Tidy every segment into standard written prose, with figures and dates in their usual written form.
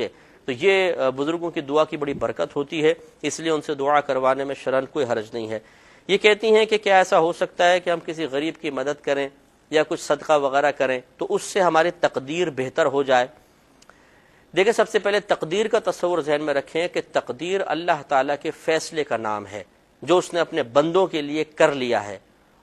تو یہ بزرگوں کی دعا کی بڑی برکت ہوتی ہے، اس لیے ان سے دعا کروانے میں شرعاً کوئی حرج نہیں ہے۔ یہ کہتی ہیں کہ کیا ایسا ہو سکتا ہے کہ ہم کسی غریب کی مدد کریں یا کچھ صدقہ وغیرہ کریں تو اس سے ہماری تقدیر بہتر ہو جائے؟ دیکھیں، سب سے پہلے تقدیر کا تصور ذہن میں رکھیں کہ تقدیر اللہ تعالیٰ کے فیصلے کا نام ہے جو اس نے اپنے بندوں کے لیے کر لیا ہے،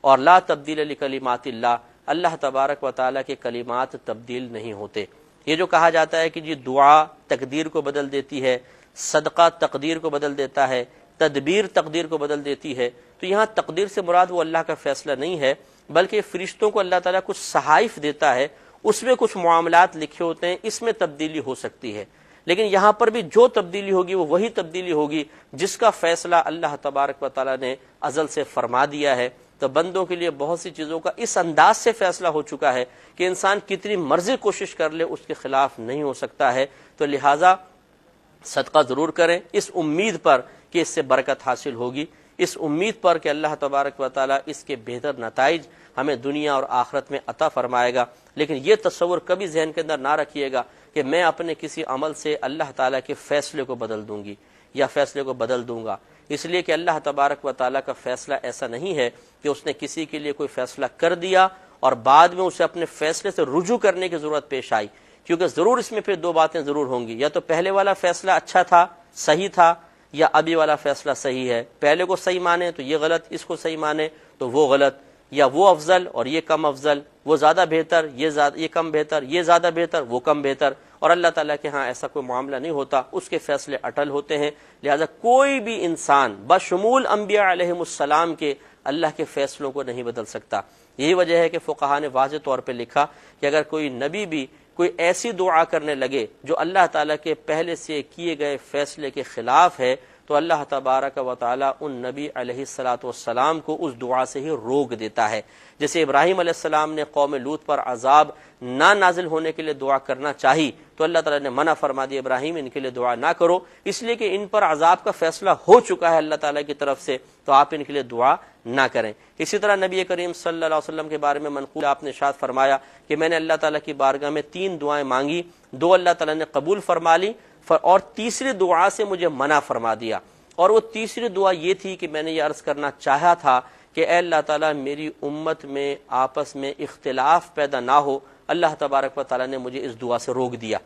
اور لا تبدیل لکلمات اللہ، اللہ تبارک و تعالیٰ کے کلمات تبدیل نہیں ہوتے۔ یہ جو کہا جاتا ہے کہ جی دعا تقدیر کو بدل دیتی ہے، صدقہ تقدیر کو بدل دیتا ہے، تدبیر تقدیر کو بدل دیتی ہے، تو یہاں تقدیر سے مراد وہ اللہ کا فیصلہ نہیں ہے، بلکہ فرشتوں کو اللہ تعالیٰ کچھ صحائف دیتا ہے، اس میں کچھ معاملات لکھے ہوتے ہیں، اس میں تبدیلی ہو سکتی ہے، لیکن یہاں پر بھی جو تبدیلی ہوگی وہ وہی تبدیلی ہوگی جس کا فیصلہ اللہ تبارک و تعالیٰ نے ازل سے فرما دیا ہے۔ تو بندوں کے لیے بہت سی چیزوں کا اس انداز سے فیصلہ ہو چکا ہے کہ انسان کتنی مرضی کوشش کر لے اس کے خلاف نہیں ہو سکتا ہے، تو لہٰذا صدقہ ضرور کریں اس امید پر کہ اس سے برکت حاصل ہوگی، اس امید پر کہ اللہ تبارک و تعالیٰ اس کے بہتر نتائج ہمیں دنیا اور آخرت میں عطا فرمائے گا۔ لیکن یہ تصور کبھی ذہن کے اندر نہ رکھیے گا کہ میں اپنے کسی عمل سے اللہ تعالیٰ کے فیصلے کو بدل دوں گی یا فیصلے کو بدل دوں گا، اس لیے کہ اللہ تبارک و تعالیٰ کا فیصلہ ایسا نہیں ہے کہ اس نے کسی کے لیے کوئی فیصلہ کر دیا اور بعد میں اسے اپنے فیصلے سے رجوع کرنے کی ضرورت پیش آئی، کیونکہ ضرور اس میں پھر دو باتیں ضرور ہوں گی، یا تو پہلے والا فیصلہ اچھا تھا، صحیح تھا، یا ابھی والا فیصلہ صحیح ہے، پہلے کو صحیح مانے تو یہ غلط، اس کو صحیح مانے تو وہ غلط، یا وہ افضل اور یہ کم افضل، وہ زیادہ بہتر، یہ کم بہتر، یہ زیادہ بہتر، وہ کم بہتر، اور اللہ تعالیٰ کے ہاں ایسا کوئی معاملہ نہیں ہوتا، اس کے فیصلے اٹل ہوتے ہیں۔ لہذا کوئی بھی انسان بشمول انبیاء علیہم السلام کے اللہ کے فیصلوں کو نہیں بدل سکتا۔ یہی وجہ ہے کہ فقہاء نے واضح طور پہ لکھا کہ اگر کوئی نبی بھی کوئی ایسی دعا کرنے لگے جو اللہ تعالیٰ کے پہلے سے کیے گئے فیصلے کے خلاف ہے تو اللہ تبارک و تعالیٰ ان نبی علیہ الصلاۃ والسلام کو اس دعا سے ہی روک دیتا ہے۔ جیسے ابراہیم علیہ السلام نے قوم لوط پر عذاب نہ نازل ہونے کے لیے دعا کرنا چاہی تو اللہ تعالیٰ نے منع فرما دیا، ابراہیم ان کے لیے دعا نہ کرو، اس لیے کہ ان پر عذاب کا فیصلہ ہو چکا ہے اللہ تعالیٰ کی طرف سے، تو آپ ان کے لیے دعا نہ کریں۔ اسی طرح نبی کریم صلی اللہ علیہ وسلم کے بارے میں منقول آپ نے ارشاد فرمایا کہ میں نے اللہ تعالیٰ کی بارگاہ میں 3 دعائیں مانگی، 2 اللہ تعالیٰ نے قبول فرما لی اور تیسری دعا سے مجھے منع فرما دیا، اور وہ تیسری دعا یہ تھی کہ میں نے یہ عرض کرنا چاہا تھا کہ اے اللہ تعالیٰ میری امت میں آپس میں اختلاف پیدا نہ ہو، اللہ تبارک و تعالیٰ نے مجھے اس دعا سے روک دیا۔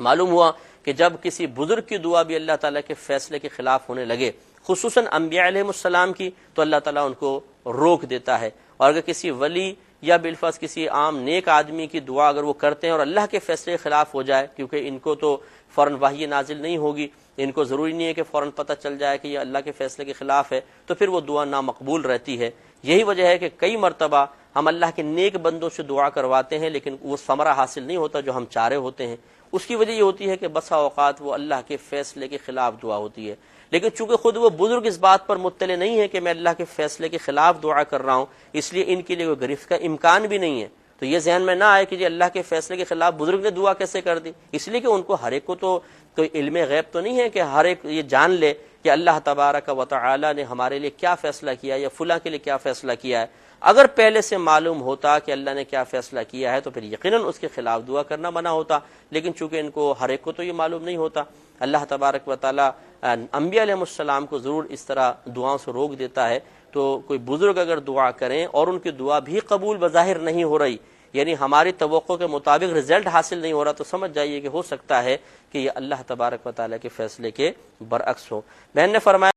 معلوم ہوا کہ جب کسی بزرگ کی دعا بھی اللہ تعالیٰ کے فیصلے کے خلاف ہونے لگے، خصوصاً انبیاء علیہ السلام کی، تو اللہ تعالیٰ ان کو روک دیتا ہے، اور اگر کسی ولی یا بالفرض کسی عام نیک آدمی کی دعا اگر وہ کرتے ہیں اور اللہ کے فیصلے کے خلاف ہو جائے، کیونکہ ان کو تو فوراً وحی نازل نہیں ہوگی، ان کو ضروری نہیں ہے کہ فوراً پتہ چل جائے کہ یہ اللہ کے فیصلے کے خلاف ہے، تو پھر وہ دعا نامقبول رہتی ہے۔ یہی وجہ ہے کہ کئی مرتبہ ہم اللہ کے نیک بندوں سے دعا کرواتے ہیں لیکن وہ ثمرہ حاصل نہیں ہوتا جو ہم چاہ رہے ہوتے ہیں۔ اس کی وجہ یہ ہوتی ہے کہ بسا اوقات وہ اللہ کے فیصلے کے خلاف دعا ہوتی ہے، لیکن چونکہ خود وہ بزرگ اس بات پر مطلع نہیں ہے کہ میں اللہ کے فیصلے کے خلاف دعا کر رہا ہوں، اس لیے ان کے لیے کوئی گرفت کا امکان بھی نہیں ہے۔ تو یہ ذہن میں نہ آئے کہ جی اللہ کے فیصلے کے خلاف بزرگ نے دعا کیسے کر دی، اس لیے کہ ان کو ہر ایک کو تو کوئی علم غیب تو نہیں ہے کہ ہر ایک یہ جان لے کہ اللہ تبارک و تعالی نے ہمارے لیے کیا فیصلہ کیا یا فلاں کے لیے کیا فیصلہ کیا ہے۔ اگر پہلے سے معلوم ہوتا کہ اللہ نے کیا فیصلہ کیا ہے تو پھر یقیناً اس کے خلاف دعا کرنا منع ہوتا، لیکن چونکہ ان کو ہر ایک کو تو یہ معلوم نہیں ہوتا، اللہ تبارک و تعالیٰ انبیاء علیہ السلام کو ضرور اس طرح دعاؤں سے روک دیتا ہے۔ تو کوئی بزرگ اگر دعا کریں اور ان کی دعا بھی قبول بظاہر نہیں ہو رہی، یعنی ہماری توقع کے مطابق رزلٹ حاصل نہیں ہو رہا، تو سمجھ جائیے کہ ہو سکتا ہے کہ یہ اللہ تبارک و تعالیٰ کے فیصلے کے برعکس ہو۔ بہن نے فرمایا